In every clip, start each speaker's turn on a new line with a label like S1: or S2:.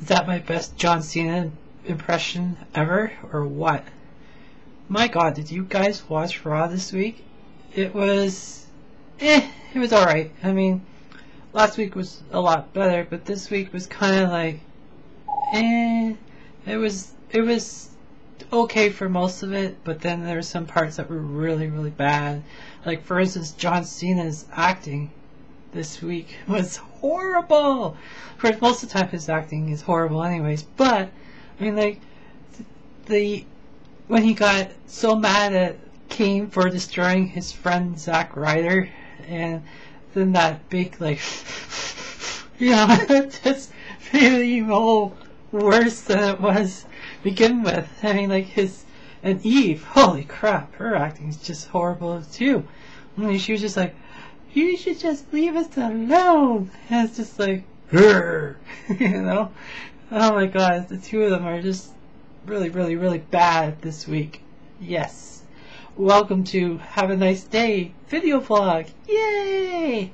S1: Is that my best John Cena impression ever, or what? My god, did you guys watch Raw this week? It was... it was alright. I mean, last week was a lot better, but this week was kind of like... It was okay for most of it, but then there were some parts that were really, really bad. Like, for instance, John Cena's acting this week was horrible. Of course, most of the time his acting is horrible anyways, but I mean, like, when he got so mad at Kane for destroying his friend Zack Ryder, and then that big, like, it just made it even worse than it was to begin with. I mean, like, and Eve, holy crap, her acting is just horrible too. I mean, she was just like, you should just leave us alone. And it's just like, you know? Oh my god, the two of them are just really, really, really bad this week. Yes. Welcome to Have a Nice Day video vlog. Yay!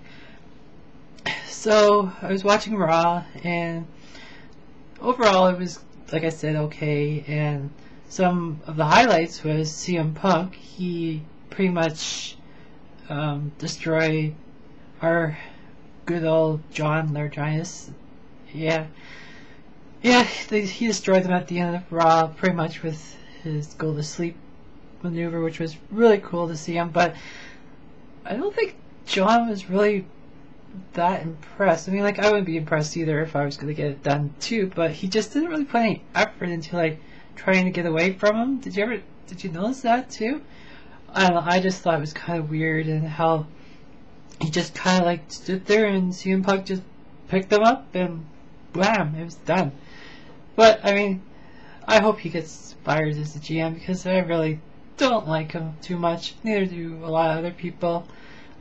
S1: So, I was watching Raw, and overall it was, like I said, okay. And some of the highlights was CM Punk. He pretty much destroy our good old John Larginus. Yeah, he destroyed them at the end of Raw, pretty much with his go to sleep maneuver, which was really cool to see him. But I don't think John was really that impressed. I mean, like, I wouldn't be impressed either if I was going to get it done too, but he just didn't really put any effort into, like, trying to get away from him. Did you notice that too? I don't know, I just thought it was kind of weird, and how he just kind of like stood there and CM Punk just picked them up and blam, it was done. But I mean, I hope he gets fired as the GM, because I really don't like him too much. Neither do a lot of other people.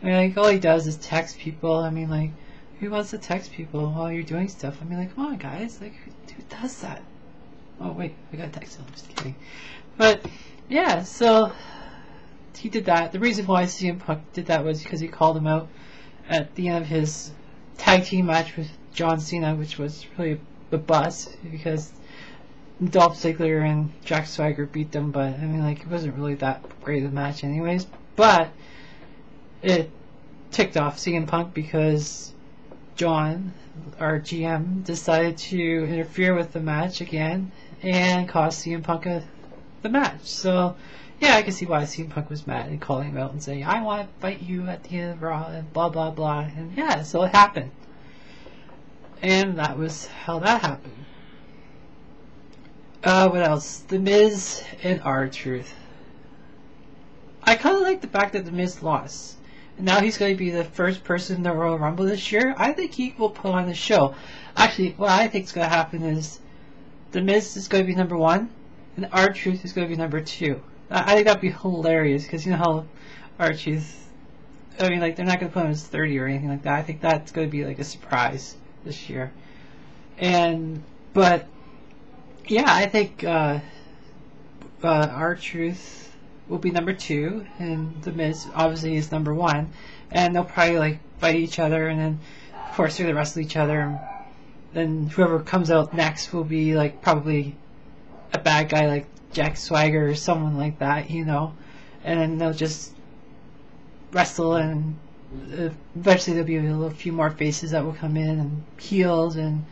S1: I mean, like, all he does is text people. I mean, like, who wants to text people while you're doing stuff? I mean, like, come on, guys, like, who does that? Oh wait, I got a text. I'm just kidding. But yeah, so he did that. The reason why CM Punk did that was because he called him out at the end of his tag team match with John Cena, which was really a bust, because Dolph Ziggler and Jack Swagger beat them. But I mean, like, it wasn't really that great of a match anyways. But it ticked off CM Punk because John, our GM, decided to interfere with the match again and cost CM Punk the match. So yeah, I can see why CM Punk was mad and calling him out and saying, I want to fight you at the end of Raw and blah blah blah. And yeah, so it happened. And that was how that happened. What else? The Miz and R-Truth. I kind of like the fact that The Miz lost. And now he's going to be the first person in the Royal Rumble this year. I think he will put on the show. Actually, what I think is going to happen is The Miz is going to be number 1 and R-Truth is going to be number 2. I think that'd be hilarious, because you know how R-Truth, I mean, like, they're not going to put him as 30 or anything like that. I think that's going to be like a surprise this year. But yeah, I think R-Truth will be number 2, and The Miz obviously is number 1, and they'll probably like fight each other, and then of course they're going to wrestle each other, and then whoever comes out next will be like probably a bad guy like Jack Swagger or someone like that, you know, and then they'll just wrestle, and eventually there'll be a few more faces that will come in, and heels, and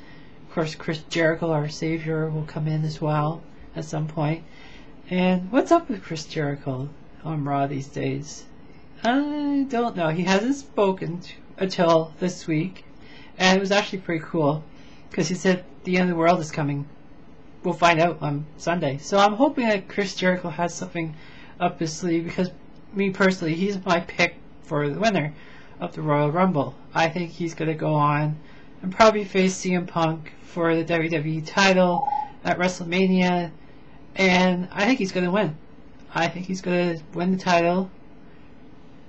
S1: of course Chris Jericho, our savior, will come in as well at some point. And what's up with Chris Jericho on Raw these days? I don't know. He hasn't spoken until this week, and it was actually pretty cool, because he said the end of the world is coming. We'll find out on Sunday. So I'm hoping that Chris Jericho has something up his sleeve, because me personally, he's my pick for the winner of the Royal Rumble. I think he's going to go on and probably face CM Punk for the WWE title at WrestleMania, and I think he's going to win. I think he's going to win the title,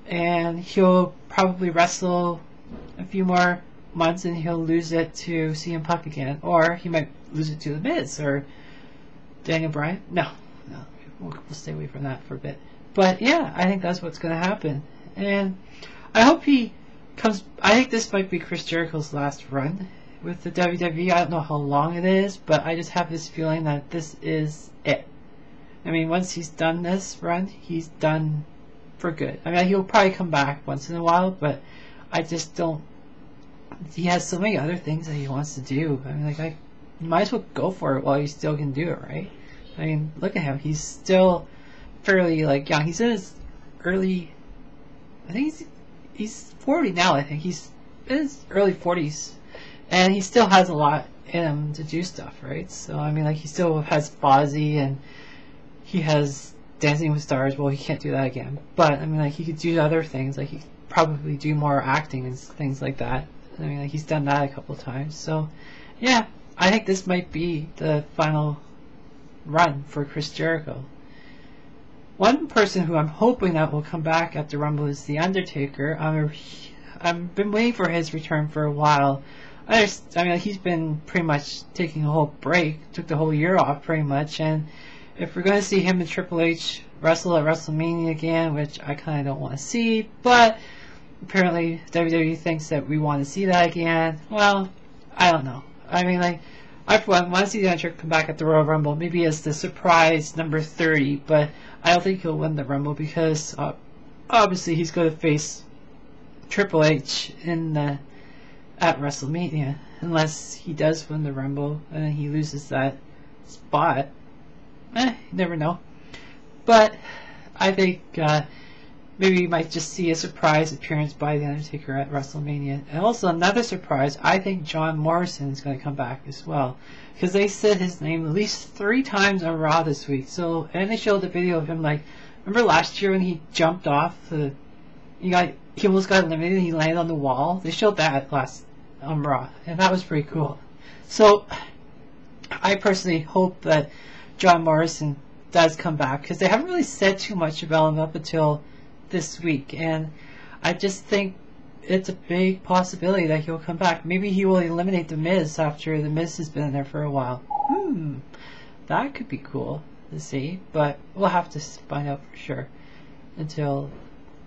S1: and he'll probably wrestle a few more months and he'll lose it to CM Punk again, or he might lose it to The Miz or Daniel Bryan. No, we'll stay away from that for a bit. But yeah, I think that's what's going to happen, and I hope he comes. I think this might be Chris Jericho's last run with the WWE. I don't know how long it is, but I just have this feeling that this is it. I mean, once he's done this run, he's done for good. I mean, he'll probably come back once in a while, but I just don't. He has so many other things that he wants to do. I mean, like, you might as well go for it while you still can do it, right? I mean, look at him. He's still fairly, like, young. He's in his early, I think he's 40 now. I think he's in his early 40s, and he still has a lot in him to do stuff, right? So I mean, like, he still has Fozzy, and he has Dancing with Stars. Well, he can't do that again, but I mean, like, he could do other things. Like, he could probably do more acting and things like that. I mean, like, he's done that a couple of times. So yeah, I think this might be the final run for Chris Jericho. One person who I'm hoping that will come back at the Rumble is The Undertaker. I've been waiting for his return for a while. I mean, he's been pretty much taking a whole break, took the whole year off pretty much, and if we're going to see him and Triple H wrestle at WrestleMania again, which I kind of don't want to see, but apparently WWE thinks that we want to see that again. Well, I don't know. I mean, like, I want to see The Undertaker come back at the Royal Rumble, maybe as the surprise number 30, but I don't think he'll win the Rumble because obviously he's going to face Triple H at WrestleMania, unless he does win the Rumble and then he loses that spot. You never know. But I think maybe you might just see a surprise appearance by The Undertaker at WrestleMania. And also another surprise, I think John Morrison is going to come back as well, because they said his name at least 3 times on Raw this week. So, and they showed the video of him, like, remember last year when he jumped off he almost got eliminated and he landed on the wall? They showed that last on Raw, and that was pretty cool. So I personally hope that John Morrison does come back, because they haven't really said too much about him up until this week, and I just think it's a big possibility that he'll come back. Maybe he will eliminate The Miz after The Miz has been in there for a while. That could be cool to see, but we'll have to find out for sure until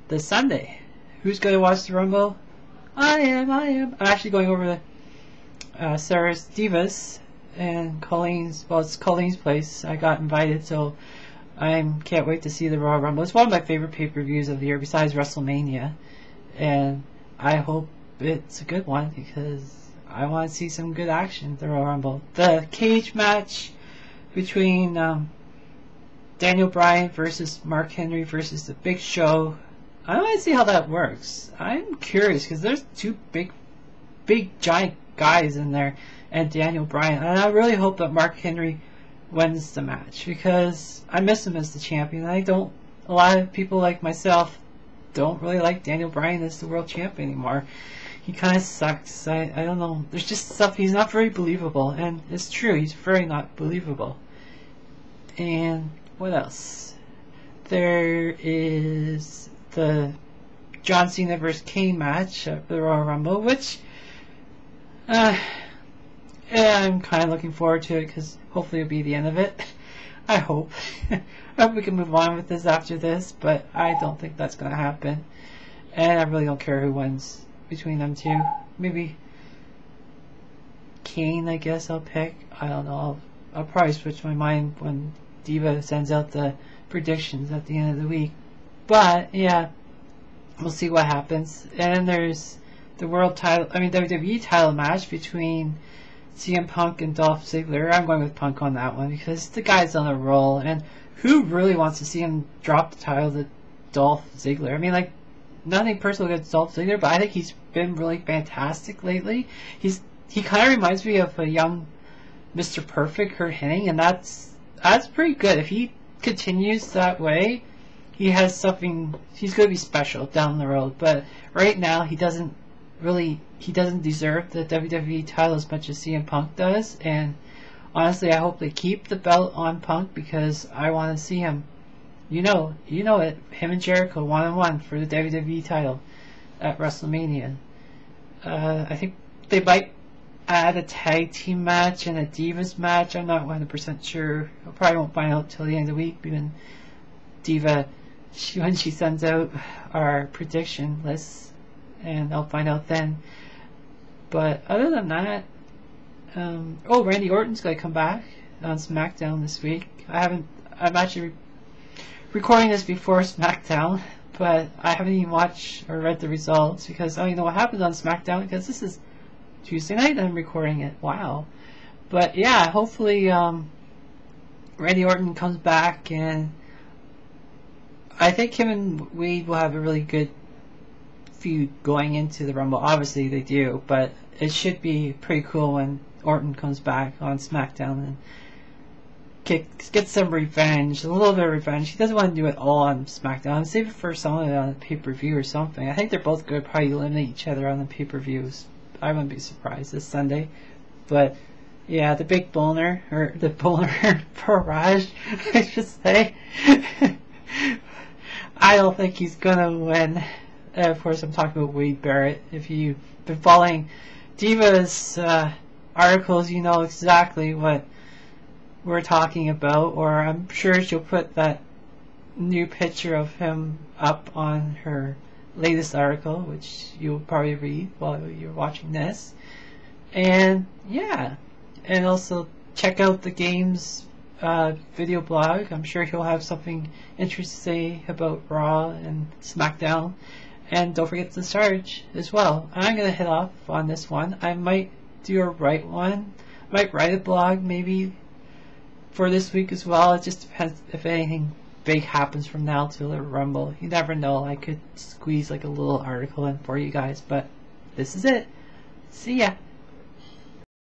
S1: this Sunday. Who's going to watch the Rumble? I am. I'm actually going over to Sarah's Divas and Colleen's. Well, it's Colleen's place. I got invited, so I can't wait to see the Royal Rumble. It's one of my favorite pay-per-views of the year besides WrestleMania, and I hope it's a good one because I want to see some good action at the Royal Rumble. The cage match between Daniel Bryan versus Mark Henry versus The Big Show, I want to see how that works. I'm curious because there's 2 big giant guys in there and Daniel Bryan, and I really hope that Mark Henry wins the match because I miss him as the champion. A lot of people like myself don't really like Daniel Bryan as the world champion anymore. He kind of sucks. I don't know. There's just stuff. He's not very believable, and it's true. He's very not believable. And what else? There is the John Cena vs. Kane match at the Royal Rumble, which I'm kind of looking forward to it because hopefully it'll be the end of it. I hope. I hope we can move on with this after this, but I don't think that's going to happen. And I really don't care who wins between them 2. Maybe Kane, I guess I'll pick. I don't know. I'll probably switch my mind when Diva sends out the predictions at the end of the week. But yeah, we'll see what happens. And there's the WWE title match between CM Punk and Dolph Ziggler. I'm going with Punk on that one because the guy's on a roll, and who really wants to see him drop the title to Dolph Ziggler? I mean, like, nothing personal against Dolph Ziggler, but I think he's been really fantastic lately. He kind of reminds me of a young Mr. Perfect, Kurt Hennig, and that's pretty good. If he continues that way, he's going to be special down the road. But right now, he doesn't deserve the WWE title as much as CM Punk does, and honestly, I hope they keep the belt on Punk because I want to see him. You know it. Him and Jericho 1-on-1 for the WWE title at WrestleMania. I think they might add a tag team match and a Divas match. I'm not 100% sure. I probably won't find out till the end of the week when Diva, when she sends out our prediction lists, and I'll find out then. But other than that, Randy Orton's gonna come back on SmackDown this week. I'm actually recording this before SmackDown, but I haven't even watched or read the results because I don't know what happened on SmackDown because this is Tuesday night I'm recording it. Wow. But yeah, hopefully Randy Orton comes back, and I think him and Wade will have a really good feud going into the Rumble. Obviously they do, but it should be pretty cool when Orton comes back on SmackDown and get some revenge, a little bit of revenge. He doesn't want to do it all on SmackDown. Save it for some of it on a pay-per-view or something. I think they're both good. Probably eliminate each other on the pay-per-views. I wouldn't be surprised this Sunday. But yeah, the big boner, or the boner barrage, I should say. I don't think he's gonna win. Of course, I'm talking about Wade Barrett. If you've been following Diva's articles, you know exactly what we're talking about, or I'm sure she'll put that new picture of him up on her latest article, which you'll probably read while you're watching this. And yeah, and also check out the game's video blog. I'm sure he'll have something interesting to say about Raw and SmackDown. And don't forget to Sarge as well. I'm going to hit off on this one. I might do a write one. I might write a blog maybe for this week as well. It just depends if anything big happens from now till the Rumble. You never know. I could squeeze like a little article in for you guys. But this is it. See ya.